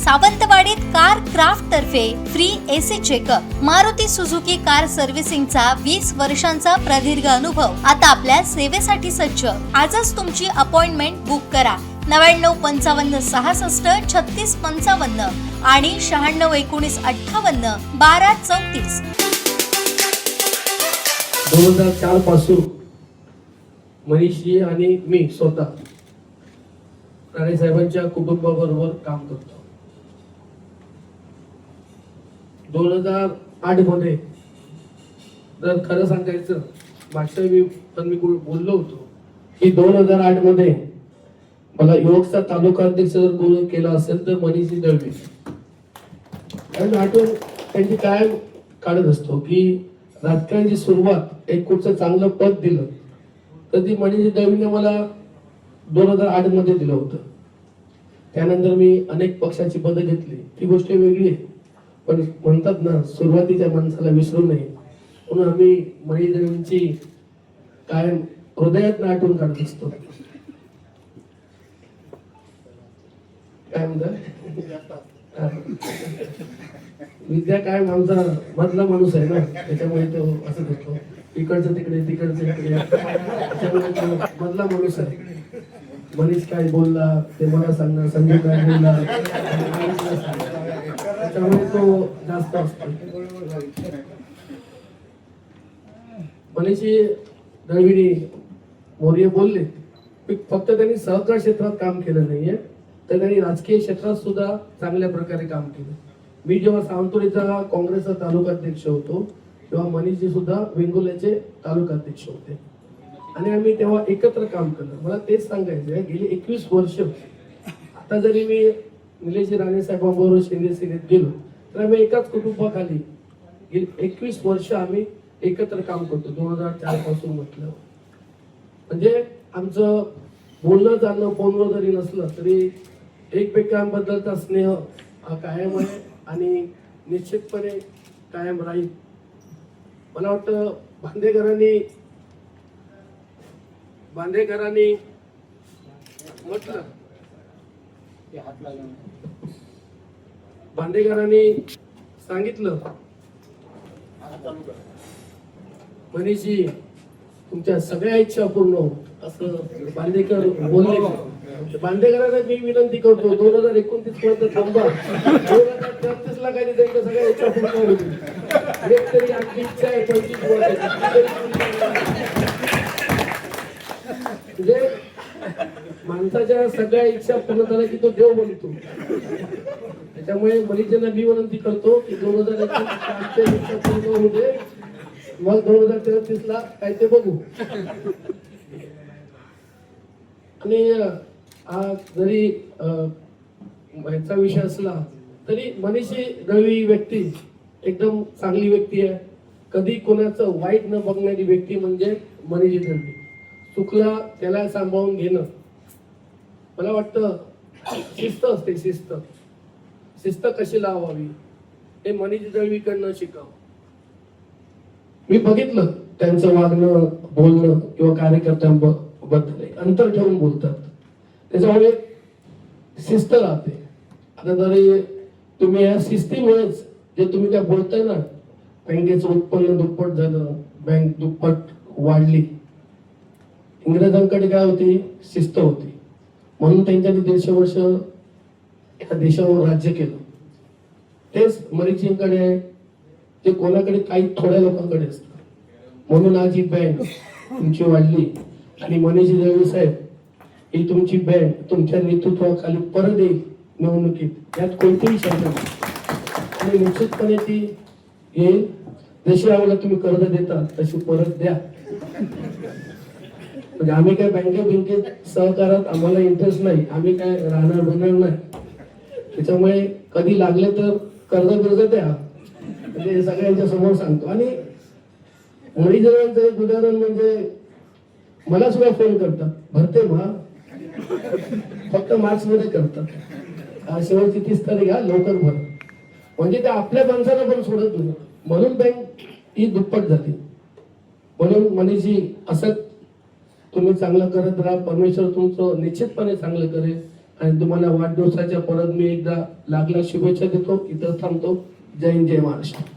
सावंतवाडीत Car Craft तर्फे free AC checkup. Maruti Suzuki car सर्व्हिसिंगचा 20 वर्षांचा प्रदीर्घ अनुभव आता आपल्या सेवेसाठी सज्ज। आजच तुमची अपॉइंटमेंट बुक करा 9955 66 36 55 आणि 96 19 58 12 34। 2004 पासून मनीषजी आणि मी स्वतः राणे साहेबांच्या कुटुंबाबरोबर काम करतो। 2008 मध्ये जर खरं सांगायचं मागच्या मी बोललो होतो की 2008 मध्ये मला युवकचा तालुका अध्यक्ष जर कोणी केला असेल तर मनीषजी दळवी। कारण आठवण त्यांची काय काढत असतो की राजकारणाची सुरुवात एक कुठचं चांगलं पद दिलं तर ती मनीषजी दळवीने मला 2008 मध्ये दिलं होतं। त्यानंतर मी अनेक पक्षाची पदं घेतली, ती गोष्ट वेगळी आहे, पण म्हणतात ना सुरुवातीच्या माणसाला विसरू नये म्हणून आम्ही मनीषजी दळवींची कायम हृदयात आठवण काढत असतो। काय म्हणतात विद्या काय आमचा मधला माणूस आहे ना, त्याच्यामुळे तो असं करतो इकडचं तिकडे तिकडचं इकडे, त्याच्यामुळे तो मधला माणूस आहे। मनीष काय बोलला ते मला सांगणार, संजय काय बोलला त्याच्यामुळे तो जास्त असतो। मनीषजी दळवी मोर्य बोलले फक्त त्यांनी सहकार क्षेत्रात काम केलं नाहीये तर त्यांनी राजकीय क्षेत्रात सुद्धा चांगल्या प्रकारे काम केलं। मी जेव्हा सावंतवाडीचा काँग्रेसचा तालुका अध्यक्ष होतो तेव्हा मनीषजी सुद्धा वेंगुर्ल्याचे तालुका अध्यक्ष होते आणि आम्ही तेव्हा एकत्र काम केलं। मला तेच सांगायचं आहे गेली 21 वर्ष आता जरी मी निलेशजी राणे साहेबांबरोबर शिंदे सेनेत गेलो तर आम्ही एकाच कुटुंबाखाली गेली 21 वर्ष आम्ही एकत्र काम करतो। 2004 पासून म्हटलं म्हणजे आमचं बोलणं चालणं फोनवर जरी नसलं तरी एकमेकांबद्दलचा स्नेह हा कायम आहे आणि निश्चितपणे कायम राहील। मला वाटतं बांदेकरांनी म्हटलं बांदेकरांनी सांगितलं मनीषजी तुमच्या सगळ्या इच्छा पूर्ण हो असं बांदेकर बोलले। बांदेकरांना मी विनंती करतो 2029 पर्यंत थांबा, 2033 ला काही त्यांच्या सगळ्या इच्छा पूर्ण होतील। एक तरी आमची इच्छा आहे 25 म्हणजे माणसाच्या सगळ्या इच्छा पूर्ण झाल्या की तो देव बनतो। त्याच्यामुळे मनीषजींना मी विनंती करतो की 2029 इच्छा पूर्ण होऊ दे, मग 2033 ला काय ते बघू। आणि जरी याचा विषय असला तरी मनीषजी दळवी व्यक्ती एकदम चांगली व्यक्ती आहे। कधी कोणाचं वाईट न बघणारी व्यक्ती म्हणजे मनीषजी दळवी। चुकला त्याला सांभाळून घेणं, मला वाटतं शिस्त असते, शिस्त कशी लावावी हे मनीषजी दळवीकडनं शिकावं। मी बघितलं त्यांचं वागणं बोलणं किंवा कार्यकर्त्यांबद्दल अंतर ठेवून बोलतात, त्याच्यामुळे शिस्त राहते। आता जरी तुम्ही या शिस्तीमुळेच जे तुम्ही काय बोलताय ना बँकेचं उत्पन्न दुप्पट झालं, बँक दुप्पट वाढली, इंग्रजांकडे काय होती शिस्त होती म्हणून त्यांच्यानी 150 वर्ष या देशावर राज्य केलं। तेच मनीषजींकडे आहे ते कोणाकडे काही थोड्या लोकांकडे असतं म्हणून आज ही बँक तुमची वाढली आणि मनीषजी दळवी साहेब ही तुमची बँक तुमच्या नेतृत्वाखाली परत येईल निवडणुकीत, यात कोणतीही शंका नाही आणि निश्चितपणे ती येईल। जशी आम्हाला तुम्ही कर्ज देता तशी परत द्या। म्हणजे आम्ही काय बँकेत सहकारात आम्हाला इंटरेस्ट नाही, आम्ही काय राहणार बनणार नाही, त्याच्यामुळे कधी लागले तर कर्ज द्या म्हणजे सगळ्यांच्या समोर सांगतो। आणि मनीषजींचं एक उदाहरण म्हणजे मला सुद्धा फोन करतात भरते मा फक्त मार्च मध्ये करतात, शेवटची 30 तारीख लवकर भर, म्हणजे ते आपल्या माणसाला पण सोडत नाही म्हणून बँक ही दुप्पट झाली। म्हणून मनीषजी असं तुम्ही चांगलं करत राहा, परमेश्वर तुमचं निश्चितपणे चांगलं करेल आणि तुम्हाला वाढदिवसाच्या परत मी एकदा लागला शुभेच्छा देतो. इथं थांबतो. जय हिंद, जय महाराष्ट्र.